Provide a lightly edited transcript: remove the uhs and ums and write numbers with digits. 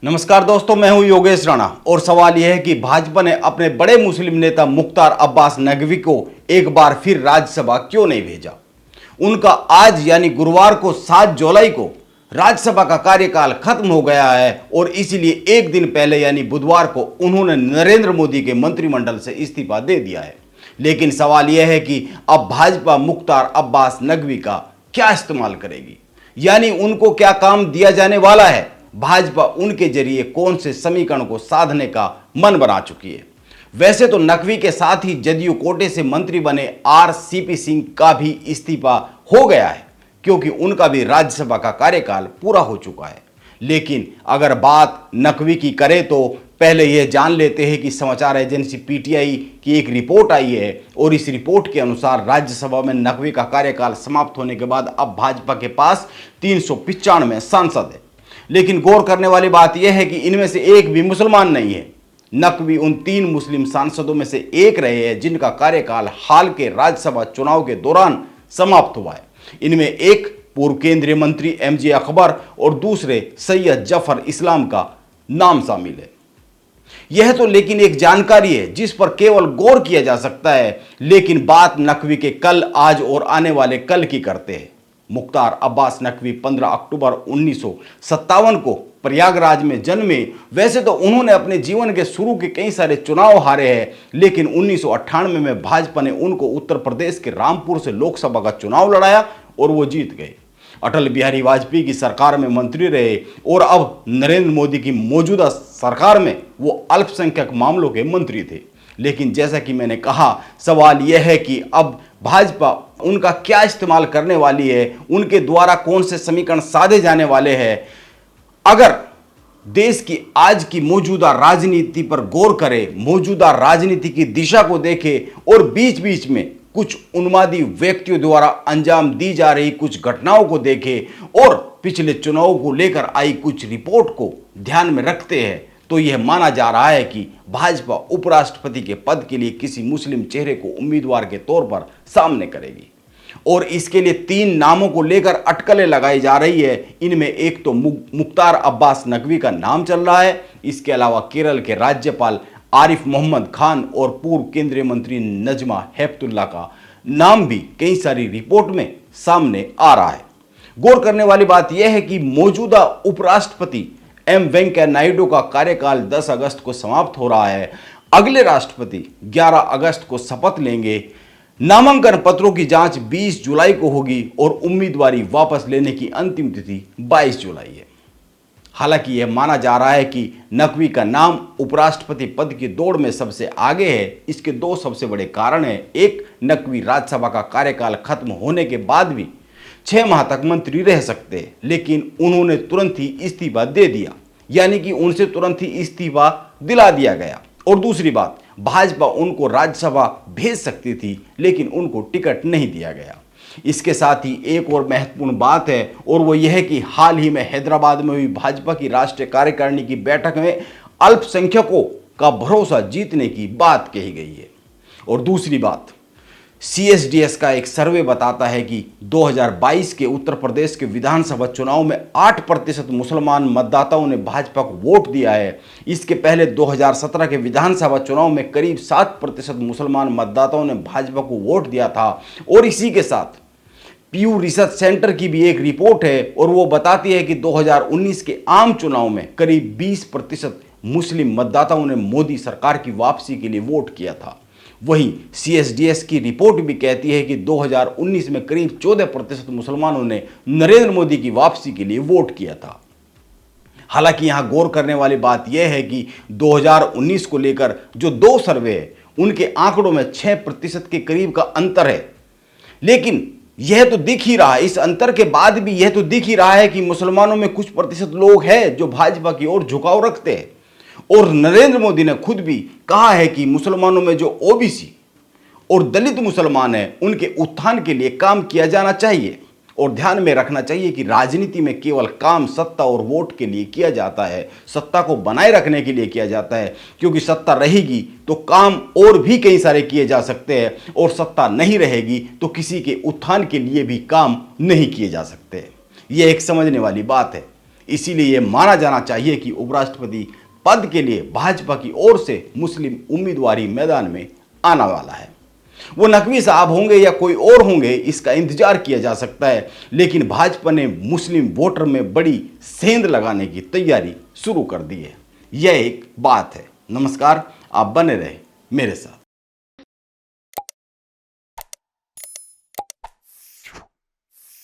नमस्कार दोस्तों, मैं हूं योगेश राणा और सवाल यह है कि भाजपा ने अपने बड़े मुस्लिम नेता मुख्तार अब्बास नकवी को एक बार फिर राज्यसभा क्यों नहीं भेजा। उनका आज यानी गुरुवार को 7 जुलाई को राज्यसभा का कार्यकाल खत्म हो गया है और इसीलिए एक दिन पहले यानी बुधवार को उन्होंने नरेंद्र मोदी के मंत्रिमंडल से इस्तीफा दे दिया है। लेकिन सवाल यह है कि अब भाजपा मुख्तार अब्बास नकवी का क्या इस्तेमाल करेगी, यानी उनको क्या काम दिया जाने वाला है। भाजपा उनके जरिए कौन से समीकरण को साधने का मन बना चुकी है। वैसे तो नकवी के साथ ही जदयू कोटे से मंत्री बने आरसीपी सिंह का भी इस्तीफा हो गया है, क्योंकि उनका भी राज्यसभा का कार्यकाल पूरा हो चुका है। लेकिन अगर बात नकवी की करें तो पहले यह जान लेते हैं कि समाचार एजेंसी पीटीआई की एक रिपोर्ट आई है और इस रिपोर्ट के अनुसार राज्यसभा में नकवी का कार्यकाल समाप्त होने के बाद अब भाजपा के पास 395 सांसद है। लेकिन गौर करने वाली बात यह है कि इनमें से एक भी मुसलमान नहीं है। नकवी उन 3 मुस्लिम सांसदों में से एक रहे हैं जिनका कार्यकाल हाल के राज्यसभा चुनाव के दौरान समाप्त हुआ है। इनमें एक पूर्व केंद्रीय मंत्री एमजे अकबर और दूसरे सैयद जफर इस्लाम का नाम शामिल है। यह तो लेकिन एक जानकारी है जिस पर केवल गौर किया जा सकता है, लेकिन बात नकवी के कल, आज और आने वाले कल की करते हैं। मुख्तार अब्बास नकवी 15 अक्टूबर 1957 को प्रयागराज में जन्मे। वैसे तो उन्होंने अपने जीवन के शुरू के कई सारे चुनाव हारे हैं, लेकिन 1998 में भाजपा ने उनको उत्तर प्रदेश के रामपुर से लोकसभा का चुनाव लड़ाया और वो जीत गए। अटल बिहारी वाजपेयी की सरकार में मंत्री रहे और अब नरेंद्र मोदी की मौजूदा सरकार में वो अल्पसंख्यक मामलों के मंत्री थे। लेकिन जैसा कि मैंने कहा, सवाल यह है कि अब भाजपा उनका क्या इस्तेमाल करने वाली है, उनके द्वारा कौन से समीकरण साधे जाने वाले हैं। अगर देश की आज की मौजूदा राजनीति पर गौर करें, मौजूदा राजनीति की दिशा को देखें और बीच बीच में कुछ उन्मादी व्यक्तियों द्वारा अंजाम दी जा रही कुछ घटनाओं को देखें और पिछले चुनाव को लेकर आई कुछ रिपोर्ट को ध्यान में रखते हैं, तो यह माना जा रहा है कि भाजपा उपराष्ट्रपति के पद के लिए किसी मुस्लिम चेहरे को उम्मीदवार के तौर पर सामने करेगी और इसके लिए 3 नामों को लेकर अटकलें लगाई जा रही है। इनमें एक तो मुख्तार अब्बास नकवी का नाम चल रहा है। इसके अलावा केरल के राज्यपाल आरिफ मोहम्मद खान और पूर्व केंद्रीय मंत्री नजमा हेपतुल्ला का नाम भी कई सारी रिपोर्ट में सामने आ रहा है। गौर करने वाली बात यह है कि मौजूदा उपराष्ट्रपति एम वेंकैया नायडू का कार्यकाल 10 अगस्त को समाप्त हो रहा है। अगले राष्ट्रपति 11 अगस्त को शपथ लेंगे। नामांकन पत्रों की जांच 20 जुलाई को होगी और उम्मीदवारी वापस लेने की अंतिम तिथि 22 जुलाई है। हालांकि यह माना जा रहा है कि नकवी का नाम उपराष्ट्रपति पद की दौड़ में सबसे आगे है। इसके 2 सबसे बड़े कारण हैं। एक, नकवी राज्यसभा का कार्यकाल खत्म होने के बाद भी 6 माह तक मंत्री रह सकते हैं, लेकिन उन्होंने तुरंत ही इस्तीफा दे दिया, यानी कि उनसे तुरंत ही इस्तीफा दिला दिया गया। और दूसरी बात, भाजपा उनको राज्यसभा भेज सकती थी, लेकिन उनको टिकट नहीं दिया गया। इसके साथ ही एक और महत्वपूर्ण बात है और वो यह है कि हाल ही में हैदराबाद में हुई भाजपा की राष्ट्रीय कार्यकारिणी की बैठक में अल्पसंख्यकों का भरोसा जीतने की बात कही गई है। और दूसरी बात, सीएसडीएस का एक सर्वे बताता है कि 2022 के उत्तर प्रदेश के विधानसभा चुनाव में 8% मुसलमान मतदाताओं ने भाजपा को वोट दिया है। इसके पहले 2017 के विधानसभा चुनाव में करीब 7% मुसलमान मतदाताओं ने भाजपा को वोट दिया था। और इसी के साथ पीयू रिसर्च सेंटर की भी एक रिपोर्ट है और वो बताती है कि 2019 के आम चुनाव में करीब 20% मुस्लिम मतदाताओं ने मोदी सरकार की वापसी के लिए वोट किया था। वहीं सीएसडीएस की रिपोर्ट भी कहती है कि 2019 में करीब 14% मुसलमानों ने नरेंद्र मोदी की वापसी के लिए वोट किया था। हालांकि यहां गौर करने वाली बात यह है कि 2019 को लेकर जो 2 सर्वे है उनके आंकड़ों में 6% के करीब का अंतर है। लेकिन यह तो दिख ही रहा है, इस अंतर के बाद भी यह तो दिख ही रहा है कि मुसलमानों में कुछ प्रतिशत लोग हैं जो भाजपा की ओर झुकाव रखते हैं। और नरेंद्र मोदी ने खुद भी कहा है कि मुसलमानों में जो ओबीसी और दलित मुसलमान हैं उनके उत्थान के लिए काम किया जाना चाहिए। और ध्यान में रखना चाहिए कि राजनीति में केवल काम सत्ता और वोट के लिए किया जाता है, सत्ता को बनाए रखने के लिए किया जाता है, क्योंकि सत्ता रहेगी तो काम और भी कई सारे किए जा सकते हैं और सत्ता नहीं रहेगी तो किसी के उत्थान के लिए भी काम नहीं किए जा सकते। यह एक समझने वाली बात है। इसीलिए यह माना जाना चाहिए कि उपराष्ट्रपति पद के लिए भाजपा की ओर से मुस्लिम उम्मीदवार मैदान में आने वाला है। वो नकवी साहब होंगे या कोई और होंगे, इसका इंतजार किया जा सकता है, लेकिन भाजपा ने मुस्लिम वोटर में बड़ी सेंध लगाने की तैयारी शुरू कर दी है। यह एक बात है। नमस्कार, आप बने रहे मेरे साथ।